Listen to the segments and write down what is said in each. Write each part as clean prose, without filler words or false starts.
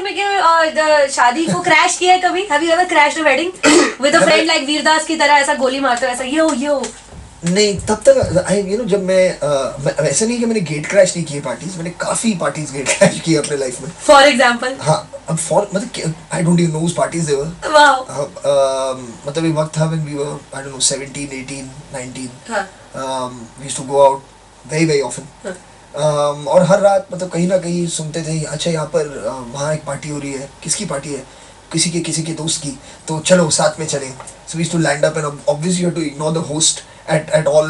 में क्या शादी को क्रैश किया है कभी? Have you ever crashed a wedding with a friend like Vir Das की तरह ऐसा गोली मारते हो ऐसा यो? नहीं, तब तक जब मैं ऐसा नहीं कि मैंने गेट क्रैश नहीं किए पार्टीज, मैंने काफी पार्टीज गेट क्रैश किए अपने लाइफ में. For example? हाँ, अब मतलब I don't even know whose parties they were. Wow. मतलब एक वक्त था when we were I don't know 17, 18, 19. We used to go out very often. और हर रात मतलब कहीं ना कहीं सुनते थे अच्छा यहाँ पर वहाँ एक पार्टी हो रही है. किसकी पार्टी है? किसी के दोस्त की. तो चलो साथ में चलें. So we used to land up and obviously you have to ignore the host at all,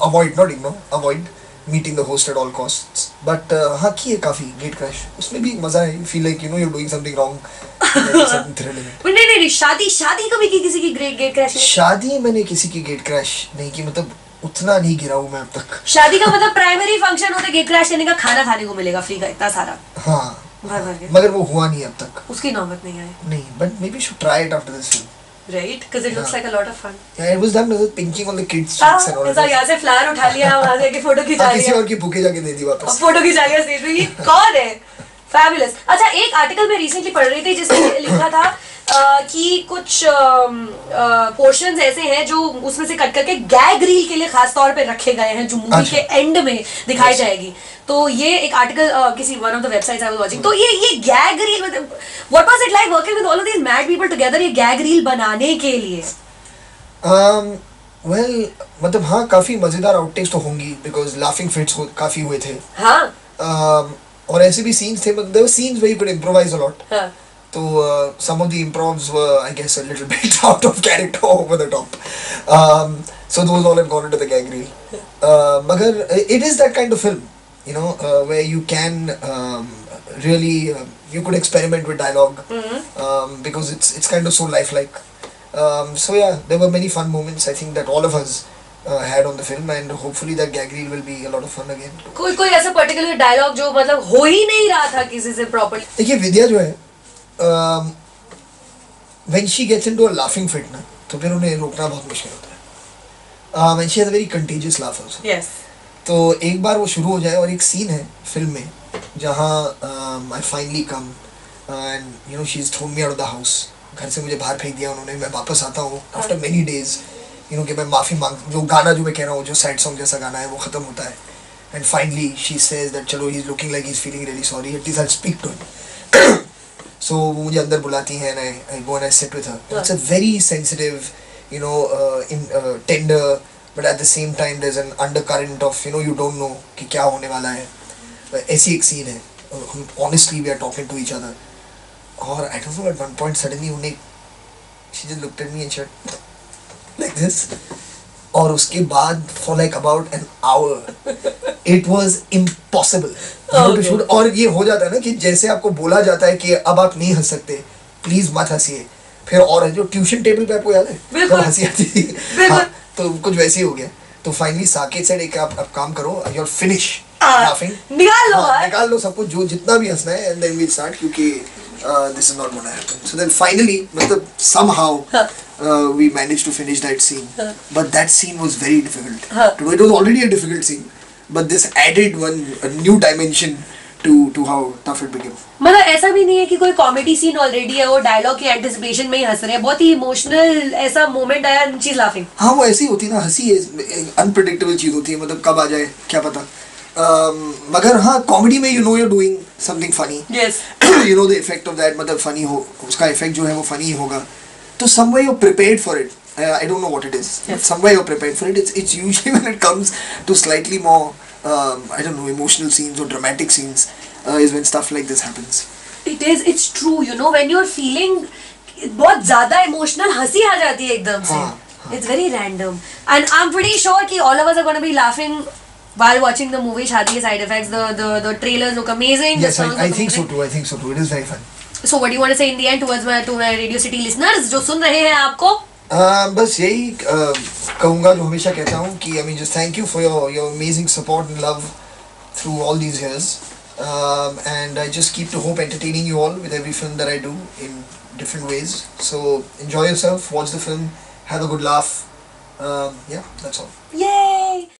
avoid meeting the host at all costs. But हाँ की है काफी गेट क्रैश. उसमें भी मजा है. You feel like you're doing something wrong. something thrilling. नहीं शादी कभी की किसी की गेट क्रैश? शादी मैंने किसी की गेट क्रैश नहीं की. मतलब उतना नहीं गिरा हूँ मैं अब तक. शादी का मतलब प्राइमरी फंक्शन होता है गेट क्रैश करने का. खाना खाने को मिलेगा फ्री का इतना सारा. हाँ, मगर वो हुआ नहीं अब तक. उसकी नौबत नहीं आई. नहीं, but maybe you should try it after this film. Right, because it looks like a lot of fun. Yeah, it was done with pinking on the kids' cheeks and all. ऐसा यहाँ से फ्लावर उठा लिया, वहाँ से photo खिंचा लिया. किसी और की बुके जाके दे दी वापस. फोटो खिंचा लिया स्टेज पे. ये कौन है? Fabulous. अच्छा, एक आर्टिकल में रिसेंटली पढ़ रही थी जिसमें लिखा था कि कुछ पोर्शंस ऐसे हैं जो उसमें से कट करके गैग रील के लिए खास तौर पे रखे गए हैं जो मूवी के एंड में दिखाई जाएगी. तो ये एक आर्टिकल किसी one of the websites I was watching. तो ये गैग रील मतलब what was it like working with all of these mad people together ये गैग रील बनाने के लिए? वेल मतलब हाँ काफी मजेदार आउटटेक्स तो होंगी बिकॉज लाफिंग फिट्स काफी हुए थे. हाँ. और ऐसे भी सीन्स थे. मतलब there were scenes where you could improvise a lot. So some of the improvs were, I guess, a little bit out of character, over the top. So those all have gone into the gag reel. Magar it is that kind of film, where you can really you could experiment with dialogue, because it's kind of so lifelike. So yeah, there were many fun moments. I think that all of us had on the film, and hopefully that gag reel will be a lot of fun again. कोई ऐसा particular dialogue जो मतलब हो ही नहीं रहा था किसी से properly. देखिए विद्या जो है when she gets into a laughing fit ना तो फिर उन्हें रोकना बहुत मुश्किल होता है. And she has a very contagious laugh also. Yes. तो एक बार वो शुरू हो जाए और एक सीन है फिल्म में जहाँ I finally come and she's thrown me out of the house. घर से मुझे बाहर फेंक दिया उन्होंने. मैं वापस आता हूँ after many days. कि मैं माफ़ी मांग जो गाना जो मैं कह रहा हूँ जो सैड सॉन्ग जैसा गाना है वो ख़त्म होता है. And finally she says that चलो he's looking like he's feeling really sorry. At least I'll speak to him. So वो मुझे अंदर बुलाती हैं and I go and I sit with her. It's a very sensitive, tender, but at the same time there's an undercurrent of you don't know कि क्या होने वाला है. ऐसी एक scene है. Honestly we are talking to each other. और I don't know at one point suddenly she just looked at me and she went like this. और उसके बाद for like about an hour it was impossible. और ये हो जाता है ना कि जैसे आपको बोला जाता है कि अब आप नहीं हंस सकते, प्लीज मत हंसिए. फिर और जो ट्यूशन टेबल पे आपको याद है जब हंसी आती थी, हाँ, तो कुछ वैसे ही हो गया. तो फाइनली साकेत सेड एक आप काम करो, यू आर फिनिश लाफिंग, निकाल लो सब कुछ जो जितना भी हंसना है, एंड देन वी स्टार्ट क्योंकि this is not going to happen. So then finally मतलब somehow we managed to finish that scene. But that scene was very difficult. It was already a difficult scene, but this added a new dimension to how tough it became. मतलब ऐसा भी नहीं है कि कोई comedy scene already है वो dialogue की एंटिसिपेशन में ही हंस रहे हैं. बहुत ही इमोशनल ऐसा मोमेंट आया and she's laughing. हाँ वो ऐसी होती है ना, हंसी अनप्रेडिक्टेबल चीज होती है. मतलब कब आ जाए क्या पता. मगर हाँ कॉमेडी में you're doing something funny. Yes. The effect of that मतलब funny हो, उसका effect जो है वो funny होगा. तो some way you're prepared for it. I don't know what it is. Yes. But some way you're prepared for it. It's usually when it comes to slightly more I don't know emotional scenes or dramatic scenes is when stuff like this happens. It's true. When you're feeling बहुत ज़्यादा emotional हंसी आ जाती है एकदम से. It's very random. And I'm pretty sure कि all of us are going to be laughing while watching the movie Shaadi Ke Side Effects. The trailers look amazing. Yes, I think so too. It is very fun. So what do you want to say in the end to my Radio City listeners जो सुन रहे हैं आपको? बस यही कहूँगा जो हमेशा कहता हूँ कि just thank you for your amazing support and love through all these years. And I just keep to hope entertaining you all with every film that I do in different ways. So enjoy yourself, watch the film, have a good laugh. Yeah, that's all. Yay!